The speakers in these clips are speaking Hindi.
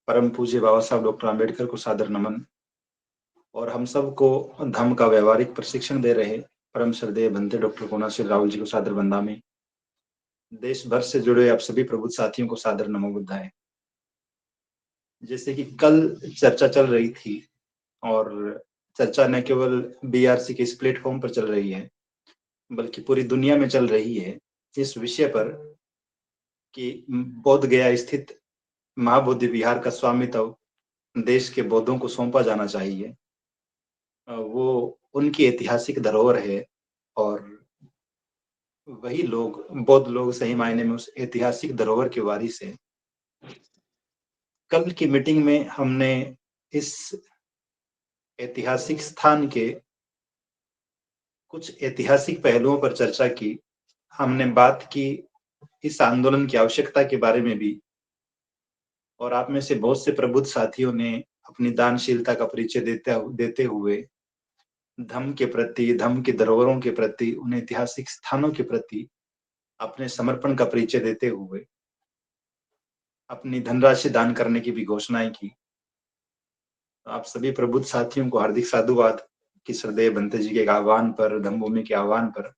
परम पूज्य बाबा साहब डॉक्टर आम्बेडकर को सादर नमन और हम सबको धम्म का व्यवहारिक प्रशिक्षण दे रहे परम श्रद्धेय बनते डॉक्टर कोनाशिर राहुल जी को सादर वंदनामि। देश भर से जुड़े आप सभी प्रबुद्ध साथियों को सादर नमो बुद्धाय। जैसे कि कल चर्चा चल रही थी और चर्चा न केवल बीआरसी के इस प्लेटफॉर्म पर चल रही है बल्कि पूरी दुनिया में चल रही है इस विषय पर कि बोध गया स्थित महाबोधि विहार का स्वामित्व देश के बौद्धों को सौंपा जाना चाहिए। वो उनकी ऐतिहासिक धरोहर है और वही लोग बौद्ध लोग सही मायने में उस ऐतिहासिक धरोहर के वारिस हैं। कल की मीटिंग में हमने इस ऐतिहासिक स्थान के कुछ ऐतिहासिक पहलुओं पर चर्चा की। हमने बात की इस आंदोलन की आवश्यकता के बारे में भी और आप में से बहुत से प्रबुद्ध साथियों ने अपनी दानशीलता का परिचय देते हुए धम्म के प्रति, धम्म की धरोहरों के प्रति, उन ऐतिहासिक स्थानों के प्रति अपने समर्पण का परिचय देते हुए अपनी धनराशि दान करने की भी घोषणाएं की। आप सभी प्रबुद्ध साथियों को हार्दिक साधुवाद कि श्रद्धेय बनते जी के आह्वान पर, धम्मभूमि के आह्वान पर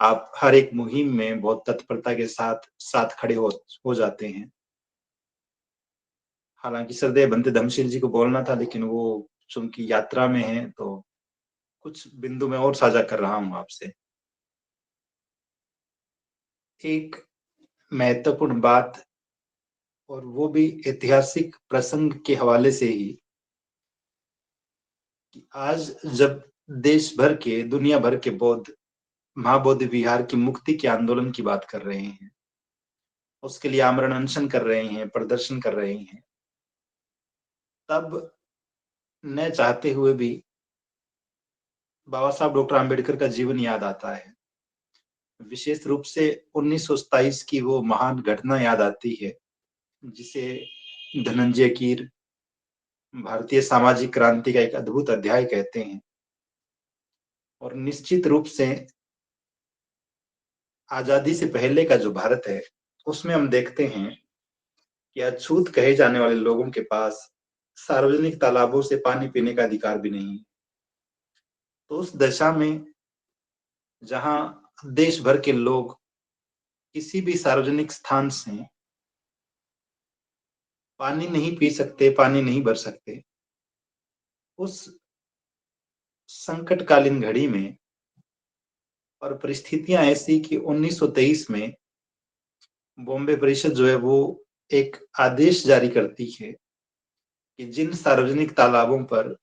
आप हर एक मुहिम में बहुत तत्परता के साथ खड़े हो जाते हैं। हालांकि श्रद्धेय बनते धम्मशील जी को बोलना था लेकिन वो चूंकि यात्रा में है तो कुछ बिंदु मैं और साझा कर रहा हूं आपसे। एक महत्वपूर्ण बात और वो भी ऐतिहासिक प्रसंग के हवाले से ही कि आज जब देश भर के, दुनिया भर के बौद्ध महाबोधि विहार की मुक्ति के आंदोलन की बात कर रहे हैं, उसके लिए आमरण अनशन कर रहे हैं, प्रदर्शन कर रहे हैं, तब न चाहते हुए भी बाबा साहब डॉक्टर आम्बेडकर का जीवन याद आता है। विशेष रूप से 1927 की वो महान घटना याद आती है जिसे धनंजय कीर भारतीय सामाजिक क्रांति का एक अद्भुत अध्याय कहते हैं। और निश्चित रूप से आजादी से पहले का जो भारत है उसमें हम देखते हैं कि अछूत कहे जाने वाले लोगों के पास सार्वजनिक तालाबों से पानी पीने का अधिकार भी नहीं। तो उस दशा में जहां देश भर के लोग किसी भी सार्वजनिक स्थान से पानी नहीं पी सकते, पानी नहीं भर सकते, उस संकटकालीन घड़ी में और परिस्थितियां ऐसी कि 1923 में बॉम्बे परिषद जो है वो एक आदेश जारी करती है कि जिन सार्वजनिक तालाबों पर,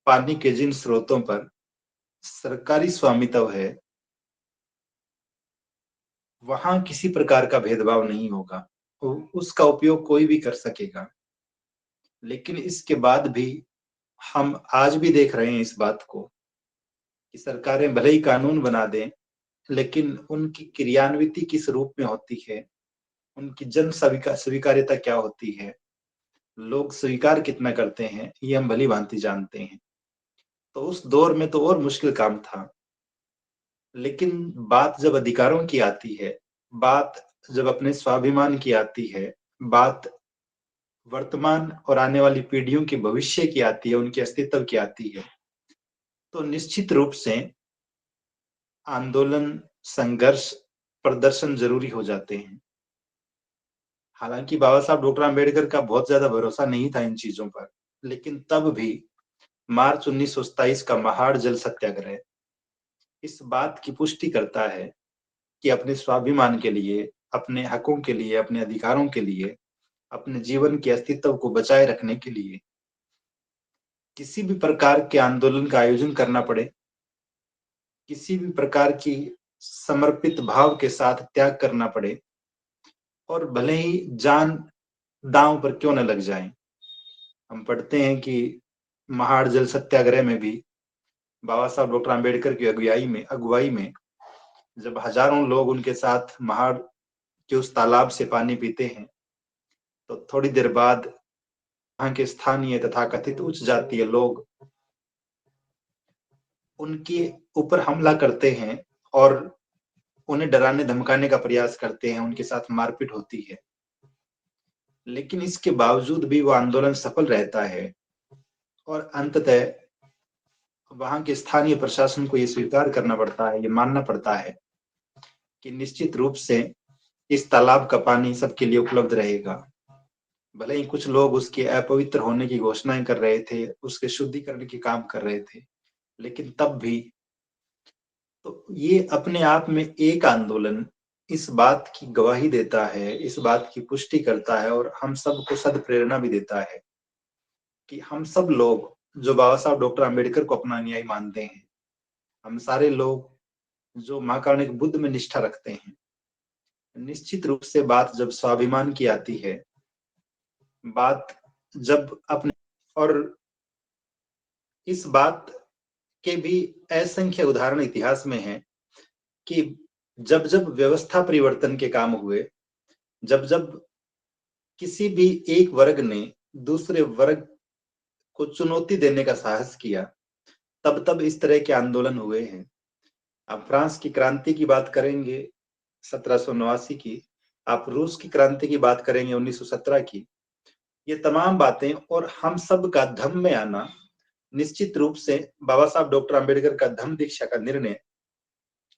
पानी के जिन स्रोतों पर सरकारी स्वामित्व है वहां किसी प्रकार का भेदभाव नहीं होगा, उसका उपयोग कोई भी कर सकेगा। लेकिन इसके बाद भी हम आज भी देख रहे हैं इस बात को कि सरकारें भले ही कानून बना दें लेकिन उनकी क्रियान्विति किस रूप में होती है, उनकी जन स्वीकार्यता क्या होती है, लोग स्वीकार कितना करते हैं, ये हम भली भांति जानते हैं। तो उस दौर में तो और मुश्किल काम था। लेकिन बात जब अधिकारों की आती है, बात जब अपने स्वाभिमान की आती है, बात वर्तमान और आने वाली पीढ़ियों के भविष्य की आती है, उनके अस्तित्व की आती है, तो निश्चित रूप से आंदोलन, संघर्ष, प्रदर्शन जरूरी हो जाते हैं। हालांकि बाबा साहब डॉक्टर आम्बेडकर का बहुत ज्यादा भरोसा नहीं था इन चीजों पर, लेकिन तब भी मार्च 1927 का महाड़ जल सत्याग्रह इस बात की पुष्टि करता है कि अपने स्वाभिमान के लिए, अपने हकों के लिए, अपने अधिकारों के लिए, अपने जीवन के अस्तित्व को बचाए रखने के लिए किसी भी प्रकार के आंदोलन का आयोजन करना पड़े, किसी भी प्रकार की समर्पित भाव के साथ त्याग करना पड़े और भले ही जान दांव पर क्यों न लग जाए। हम पढ़ते हैं कि महाड़ जल सत्याग्रह में भी बाबा साहब डॉक्टर आम्बेडकर की अगुवाई में जब हजारों लोग उनके साथ महाड़ के उस तालाब से पानी पीते हैं तो थोड़ी देर बाद वहां के स्थानीय तथाकथित उच्च जातीय लोग उनके ऊपर हमला करते हैं और उन्हें डराने धमकाने का प्रयास करते हैं, उनके साथ मारपीट होती है। लेकिन इसके बावजूद भी वो आंदोलन सफल रहता है और अंततः वहां के स्थानीय प्रशासन को ये स्वीकार करना पड़ता है, ये मानना पड़ता है कि निश्चित रूप से इस तालाब का पानी सबके लिए उपलब्ध रहेगा। भले ही कुछ लोग उसके अपवित्र होने की घोषणाएं कर रहे थे, उसके शुद्धिकरण के काम कर रहे थे, लेकिन तब भी तो ये अपने आप में एक आंदोलन इस बात की गवाही देता है, इस बात की पुष्टि करता है और हम सबको सद प्रेरणा भी देता है कि हम सब लोग जो बाबा साहब डॉक्टर अम्बेडकर को अपना अनुयायी मानते हैं, हम सारे लोग जो महाकारुणिक एक बुद्ध में निष्ठा रखते हैं, निश्चित रूप से बात जब स्वाभिमान की आती है, बात जब अपने और इस बात के भी असंख्य उदाहरण इतिहास में हैं कि जब जब व्यवस्था परिवर्तन के काम हुए, जब जब किसी भी एक वर्ग ने दूसरे वर्ग को चुनौती देने का साहस किया, तब तब इस तरह के आंदोलन हुए हैं। आप फ्रांस की क्रांति की बात करेंगे 1789 की, आप रूस की क्रांति की बात करेंगे 1917 की, ये तमाम बातें और हम सब का धम्म में आना, निश्चित रूप से बाबा साहब डॉक्टर अम्बेडकर का धम्म दीक्षा का निर्णय,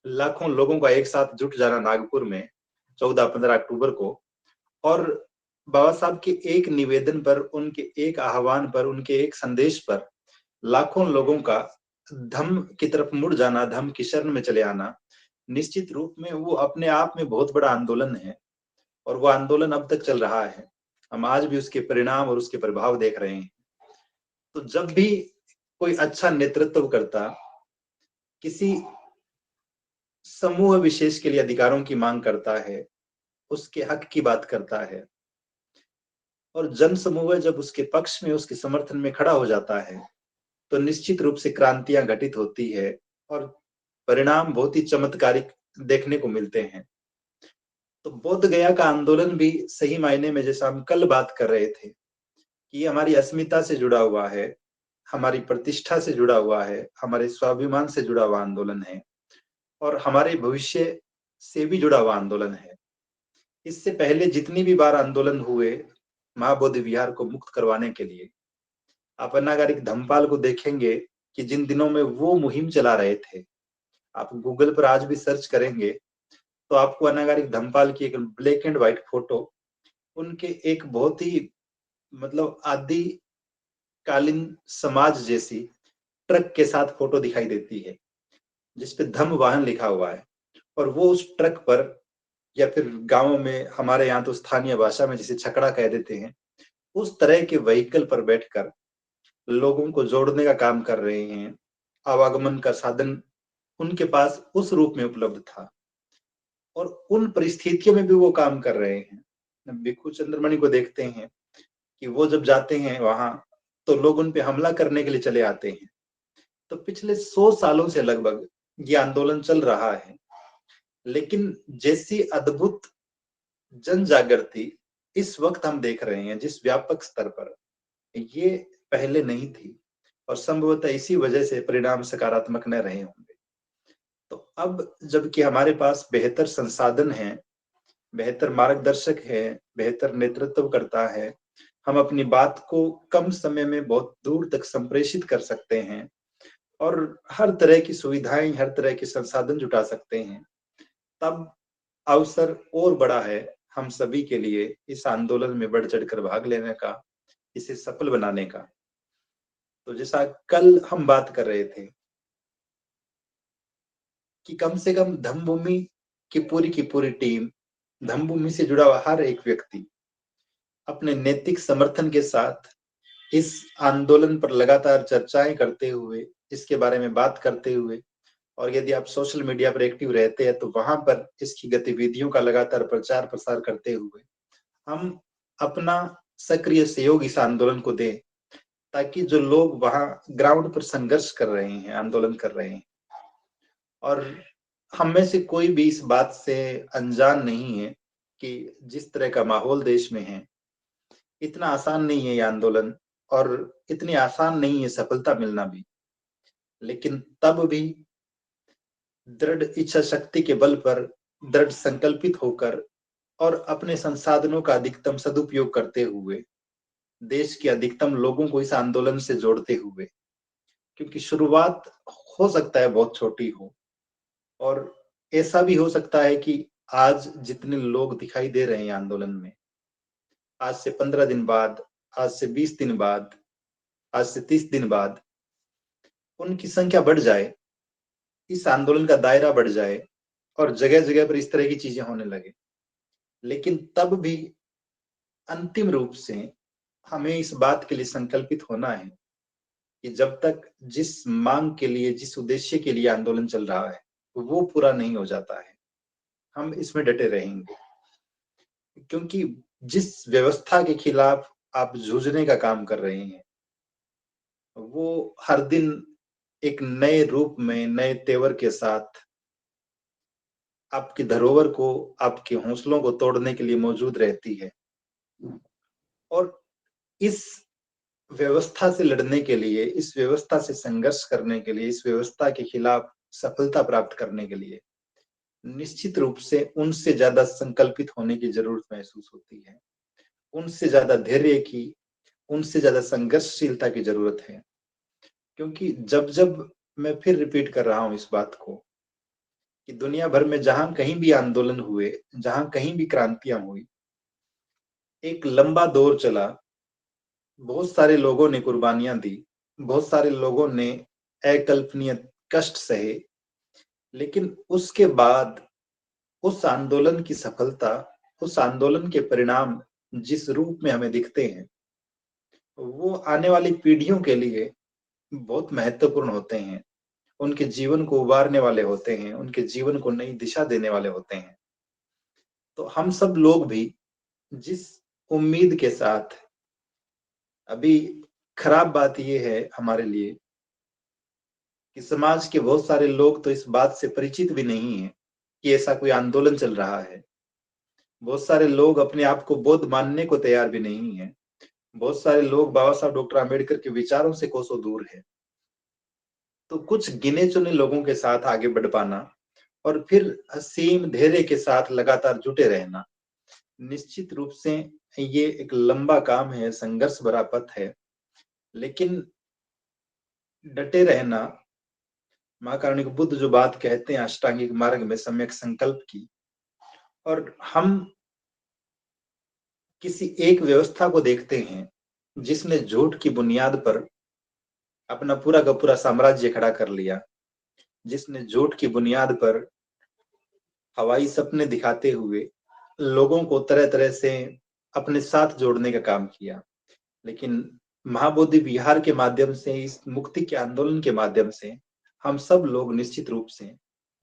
लाखों लोगों का एक साथ जुट जाना नागपुर में 14-15 अक्टूबर को, और बाबा साहब के एक निवेदन पर, उनके एक आह्वान पर, उनके एक संदेश पर लाखों लोगों का धम्म की तरफ मुड़ जाना, धम्म की शरण में चले आना, निश्चित रूप में वो अपने आप में बहुत बड़ा आंदोलन है और वो आंदोलन अब तक चल रहा है। हम आज भी उसके परिणाम और उसके प्रभाव देख रहे हैं। तो जब भी कोई अच्छा नेतृत्व करता किसी समूह विशेष के लिए अधिकारों की मांग करता है, उसके हक की बात करता है और जन समूह जब उसके पक्ष में, उसके समर्थन में खड़ा हो जाता है, तो निश्चित रूप से क्रांतियां घटित होती है और परिणाम बहुत ही चमत्कारिक देखने को मिलते हैं। तो बोध गया का आंदोलन भी सही मायने में, जैसा हम कल बात कर रहे थे कि हमारी अस्मिता से जुड़ा हुआ है, हमारी प्रतिष्ठा से जुड़ा हुआ है, हमारे स्वाभिमान से जुड़ा हुआ आंदोलन है और हमारे भविष्य से भी जुड़ा हुआ आंदोलन है। इससे पहले जितनी भी बार आंदोलन हुए महाबोधि विहार को मुक्त करवाने के लिए, आप अनागारिक धम्मपाल को देखेंगे कि जिन दिनों में वो मुहिम चला रहे थे, आप गूगल पर आज भी सर्च करेंगे तो आपको अनागारिक धम्मपाल की एक ब्लैक एंड व्हाइट फोटो, उनके एक बहुत ही मतलब आदि कालीन समाज जैसी ट्रक के साथ फोटो दिखाई देती है, जिसपे धम्म वाहन लिखा हुआ है और वो उस ट्रक पर, या फिर गांवों में हमारे यहाँ तो स्थानीय भाषा में जिसे छकड़ा कह देते हैं, उस तरह के व्हीकल पर बैठकर लोगों को जोड़ने का काम कर रहे हैं। आवागमन का साधन उनके पास उस रूप में उपलब्ध था और उन परिस्थितियों में भी वो काम कर रहे हैं। भिक्षु चंद्रमणि को देखते हैं कि वो जब जाते हैं वहां तो लोग उन पे हमला करने के लिए चले आते हैं। तो पिछले 100 सालों से लगभग ये आंदोलन चल रहा है, लेकिन जैसी अद्भुत जन जागृति इस वक्त हम देख रहे हैं जिस व्यापक स्तर पर, ये पहले नहीं थी और संभवतः इसी वजह से परिणाम सकारात्मक न रहे होंगे। तो अब जबकि हमारे पास बेहतर संसाधन है, बेहतर मार्गदर्शक है, बेहतर नेतृत्व करता है, हम अपनी बात को कम समय में बहुत दूर तक संप्रेषित कर सकते हैं और हर तरह की सुविधाएं, हर तरह के संसाधन जुटा सकते हैं, तब अवसर और बड़ा है हम सभी के लिए इस आंदोलन में बढ़ चढ़कर भाग लेने का, इसे सफल बनाने का। तो जैसा कल हम बात कर रहे थे कि कम से कम धम्मभूमि की पूरी टीम, धम्मभूमि से जुड़ा हुआ हर एक व्यक्ति अपने नैतिक समर्थन के साथ इस आंदोलन पर लगातार चर्चाएं करते हुए, इसके बारे में बात करते हुए, और यदि आप सोशल मीडिया पर एक्टिव रहते हैं तो वहां पर इसकी गतिविधियों का लगातार प्रचार प्रसार करते हुए हम अपना सक्रिय सहयोग इस आंदोलन को दें, ताकि जो लोग वहां ग्राउंड पर संघर्ष कर रहे हैं, आंदोलन कर रहे हैं, और हम में से कोई भी इस बात से अनजान नहीं है कि जिस तरह का माहौल देश में है, इतना आसान नहीं है ये आंदोलन और इतनी आसान नहीं है सफलता मिलना भी, लेकिन तब भी दृढ़ इच्छा शक्ति के बल पर, दृढ़ संकल्पित होकर और अपने संसाधनों का अधिकतम सदुपयोग करते हुए देश के अधिकतम लोगों को इस आंदोलन से जोड़ते हुए, क्योंकि शुरुआत हो सकता है बहुत छोटी हो, और ऐसा भी हो सकता है कि आज जितने लोग दिखाई दे रहे हैं आंदोलन में, आज से 15 दिन बाद, आज से 20 दिन बाद, आज से 30 दिन बाद उनकी संख्या बढ़ जाए, इस आंदोलन का दायरा बढ़ जाए और जगह जगह पर इस तरह की चीजें होने लगे। लेकिन तब भी अंतिम रूप से हमें इस बात के लिए संकल्पित होना है कि जब तक जिस मांग के लिए, जिस उद्देश्य के लिए आंदोलन चल रहा है वो पूरा नहीं हो जाता है, हम इसमें डटे रहेंगे। क्योंकि जिस व्यवस्था के खिलाफ आप जूझने का काम कर रहे हैं, वो हर दिन एक नए रूप में, नए तेवर के साथ आपकी धरोहर को, आपके हौसलों को तोड़ने के लिए मौजूद रहती है। और इस व्यवस्था से लड़ने के लिए, इस व्यवस्था से संघर्ष करने के लिए, इस व्यवस्था के खिलाफ सफलता प्राप्त करने के लिए निश्चित रूप से उनसे ज्यादा संकल्पित होने की जरूरत महसूस होती है, उनसे ज्यादा धैर्य की, उनसे ज्यादा संघर्षशीलता की जरूरत है। क्योंकि जब जब, मैं फिर रिपीट कर रहा हूं इस बात को, कि दुनिया भर में जहां कहीं भी आंदोलन हुए, जहां कहीं भी क्रांतियां हुई, एक लंबा दौर चला, बहुत सारे लोगों ने कुर्बानियां दी, बहुत सारे लोगों ने अकल्पनीय कष्ट सहे, लेकिन उसके बाद उस आंदोलन की सफलता, उस आंदोलन के परिणाम जिस रूप में हमें दिखते हैं, वो आने वाली पीढ़ियों के लिए बहुत महत्वपूर्ण होते हैं, उनके जीवन को उबारने वाले होते हैं, उनके जीवन को नई दिशा देने वाले होते हैं। तो हम सब लोग भी जिस उम्मीद के साथ, अभी खराब बात यह है हमारे लिए कि समाज के बहुत सारे लोग तो इस बात से परिचित भी नहीं है कि ऐसा कोई आंदोलन चल रहा है। बहुत सारे लोग अपने आप को बौद्ध मानने को तैयार भी नहीं है। बहुत सारे लोग बाबा साहब डॉक्टर आम्बेडकर के विचारों से कोसों दूर है। तो कुछ गिने चुने लोगों के साथ आगे बढ़ पाना और फिर असीम धैर्य के साथ लगातार जुटे रहना, निश्चित रूप से ये एक लंबा काम है, संघर्ष भरा पथ है। लेकिन डटे रहना, महाकारुणिक बुद्ध जो बात कहते हैं अष्टांगिक मार्ग में सम्यक संकल्प की, और हम किसी एक व्यवस्था को देखते हैं जिसने झूठ की बुनियाद पर अपना पूरा का पूरा साम्राज्य खड़ा कर लिया, जिसने झूठ की बुनियाद पर हवाई सपने दिखाते हुए लोगों को तरह तरह से अपने साथ जोड़ने का काम किया। लेकिन महाबोधि विहार के माध्यम से, इस मुक्ति के आंदोलन के माध्यम से हम सब लोग निश्चित रूप से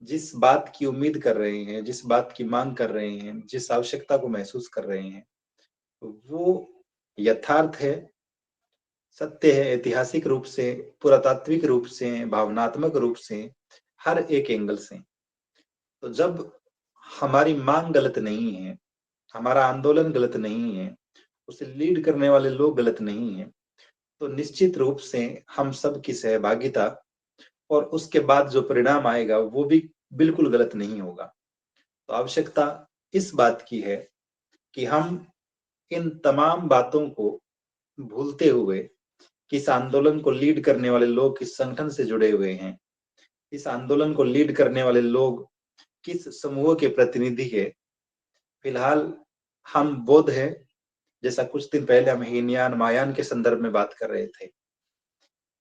जिस बात की उम्मीद कर रहे हैं, जिस बात की मांग कर रहे हैं, जिस आवश्यकता को महसूस कर रहे हैं, वो यथार्थ है, सत्य है, ऐतिहासिक रूप से, पुरातात्विक रूप से, भावनात्मक रूप से, हर एक एंगल से। तो जब हमारी मांग गलत नहीं है, हमारा आंदोलन गलत नहीं है, उसे लीड करने वाले लोग गलत नहीं है, तो निश्चित रूप से हम सब की सहभागिता और उसके बाद जो परिणाम आएगा वो भी बिल्कुल गलत नहीं होगा। तो आवश्यकता इस बात की है कि हम इन तमाम बातों को भूलते हुए, किस आंदोलन को लीड करने वाले लोग किस संगठन से जुड़े हुए हैं, इस आंदोलन को लीड करने वाले लोग किस समूह के प्रतिनिधि है। फिलहाल हम बौद्ध है, जैसा कुछ दिन पहले हम हीनयान महायान के संदर्भ में बात कर रहे थे,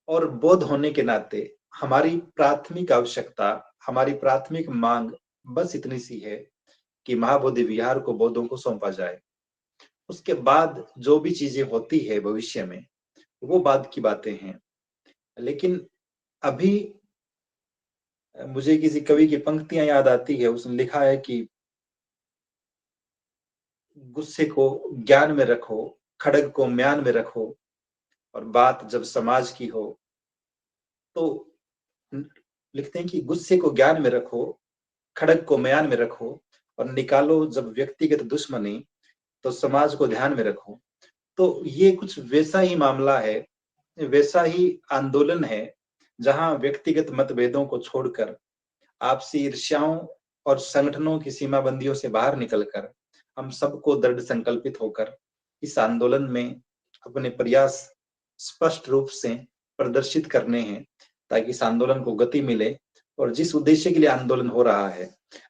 और बौद्ध होने के नाते हमारी प्राथमिक आवश्यकता, हमारी प्राथमिक मांग बस इतनी सी है कि महाबोधि विहार को बौद्धों को सौंपा जाए। उसके बाद जो भी चीजें होती है भविष्य में, वो बाद की बातें हैं। लेकिन अभी मुझे किसी कवि की पंक्तियां याद आती है, उसने लिखा है कि गुस्से को ज्ञान में रखो, खड़ग को म्यान में रखो, और बात जब समाज की हो तो लिखते हैं कि गुस्से को ज्ञान में रखो, खड़ग को म्यान में रखो, और निकालो जब व्यक्तिगत दुश्मनी तो समाज को ध्यान में रखो। तो ये कुछ वैसा ही मामला है, वैसा ही आंदोलन है, जहां व्यक्तिगत मतभेदों को छोड़कर, आपसी ईर्ष्याओं और संगठनों की सीमाबंदियों से बाहर निकलकर हम सबको दृढ़ संकल्पित होकर इस आंदोलन में अपने प्रयास स्पष्ट रूप से प्रदर्शित करने हैं, ताकि इस आंदोलन को गति मिले और जिस उद्देश्य के लिए आंदोलन हो रहा है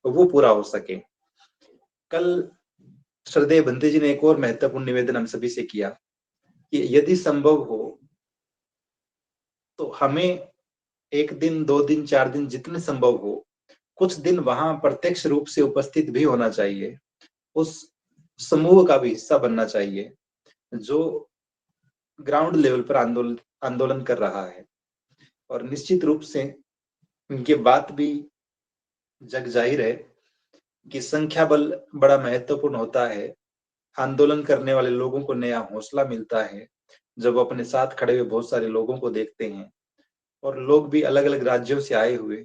वो पूरा हो सके। कल श्रद्धेय बंते जी ने एक और महत्वपूर्ण निवेदन हम सभी से किया कि यदि संभव हो तो हमें 1 दिन, 2 दिन, 4 दिन जितने संभव हो, कुछ दिन वहां प्रत्यक्ष रूप से उपस्थित भी होना चाहिए। उस समूह का भी हिस्सा बनना चाहिए जो ग्राउंड लेवल पर आंदोलन कर रहा है, और निश्चित रूप से उनकी बात भी जग जाहिर है कि संख्या बल बड़ा महत्वपूर्ण होता है। आंदोलन करने वाले लोगों को नया हौसला मिलता है जब वो अपने साथ खड़े हुए बहुत सारे लोगों को देखते हैं, और लोग भी अलग अलग राज्यों से आए हुए,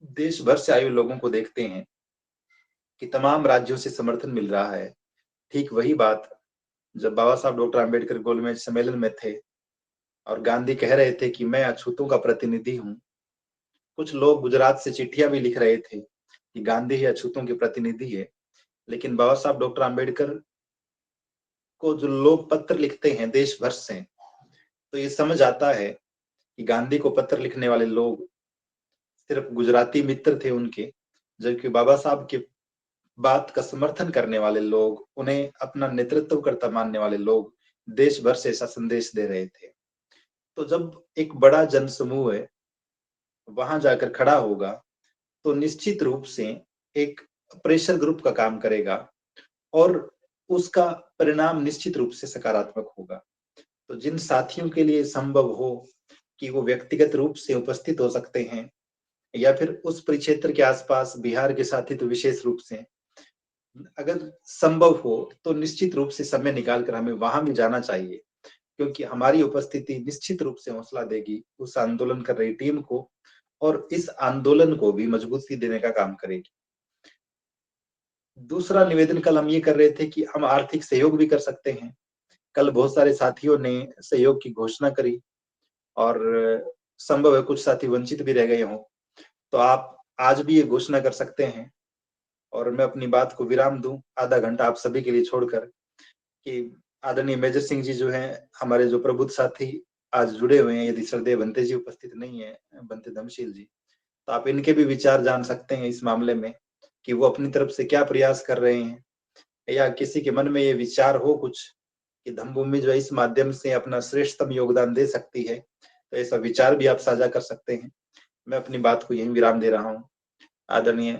देश भर से आए हुए लोगों को देखते हैं कि तमाम राज्यों से समर्थन मिल रहा है। ठीक वही बात जब बाबा साहब डॉक्टर आम्बेडकर गोलमेज सम्मेलन में थे और गांधी कह रहे थे कि मैं अछूतों का प्रतिनिधि हूँ। कुछ लोग गुजरात से चिट्ठियां भी लिख रहे थे कि गांधी ही अछूतों के प्रतिनिधि है, लेकिन बाबा साहब डॉक्टर आम्बेडकर को जो लोग पत्र लिखते हैं देश भर से, तो ये समझ आता है कि गांधी को पत्र लिखने वाले लोग सिर्फ गुजराती मित्र थे उनके, जबकि बाबा साहब के बात का समर्थन करने वाले लोग, उन्हें अपना नेतृत्वकर्ता मानने वाले लोग देश भर से ऐसा संदेश दे रहे थे। तो जब एक बड़ा जनसमूह है वहां जाकर खड़ा होगा तो निश्चित रूप से एक प्रेशर ग्रुप का काम करेगा और उसका परिणाम निश्चित रूप से सकारात्मक होगा। तो जिन साथियों के लिए संभव हो कि वो व्यक्तिगत रूप से उपस्थित हो सकते हैं, या फिर उस परिक्षेत्र के आसपास बिहार के साथी तो विशेष रूप से, अगर संभव हो तो निश्चित रूप से समय निकाल कर हमें वहां भी जाना चाहिए, क्योंकि हमारी उपस्थिति निश्चित रूप से हौसला देगी उस आंदोलन कर रही टीम को, और इस आंदोलन को भी मजबूती देने का काम करेगी। दूसरा निवेदन कल हम ये कर रहे थे कि हम आर्थिक सहयोग भी कर सकते हैं। कल बहुत सारे साथियों ने सहयोग की घोषणा करी और संभव है कुछ साथी वंचित भी रह गए हों, तो आप आज भी ये घोषणा कर सकते हैं। और मैं अपनी बात को विराम दूं आधा घंटा आप सभी के लिए छोड़कर, कि आदरणीय मेजर सिंह जी जो हैं हमारे जो प्रबुद्ध साथी आज जुड़े हुए हैं, यदि श्रद्धेय बंते जी उपस्थित नहीं है, बंते धमशील जी, तो आप इनके भी विचार जान सकते हैं इस मामले में कि वो अपनी तरफ से क्या प्रयास कर रहे हैं, या किसी के मन में ये विचार हो कुछ कि धम्मभूमि जो है इस माध्यम से अपना श्रेष्ठतम योगदान दे सकती है, तो ऐसा विचार भी आप साझा कर सकते हैं। मैं अपनी बात को यहीं विराम दे रहा हूँ। आदरणीय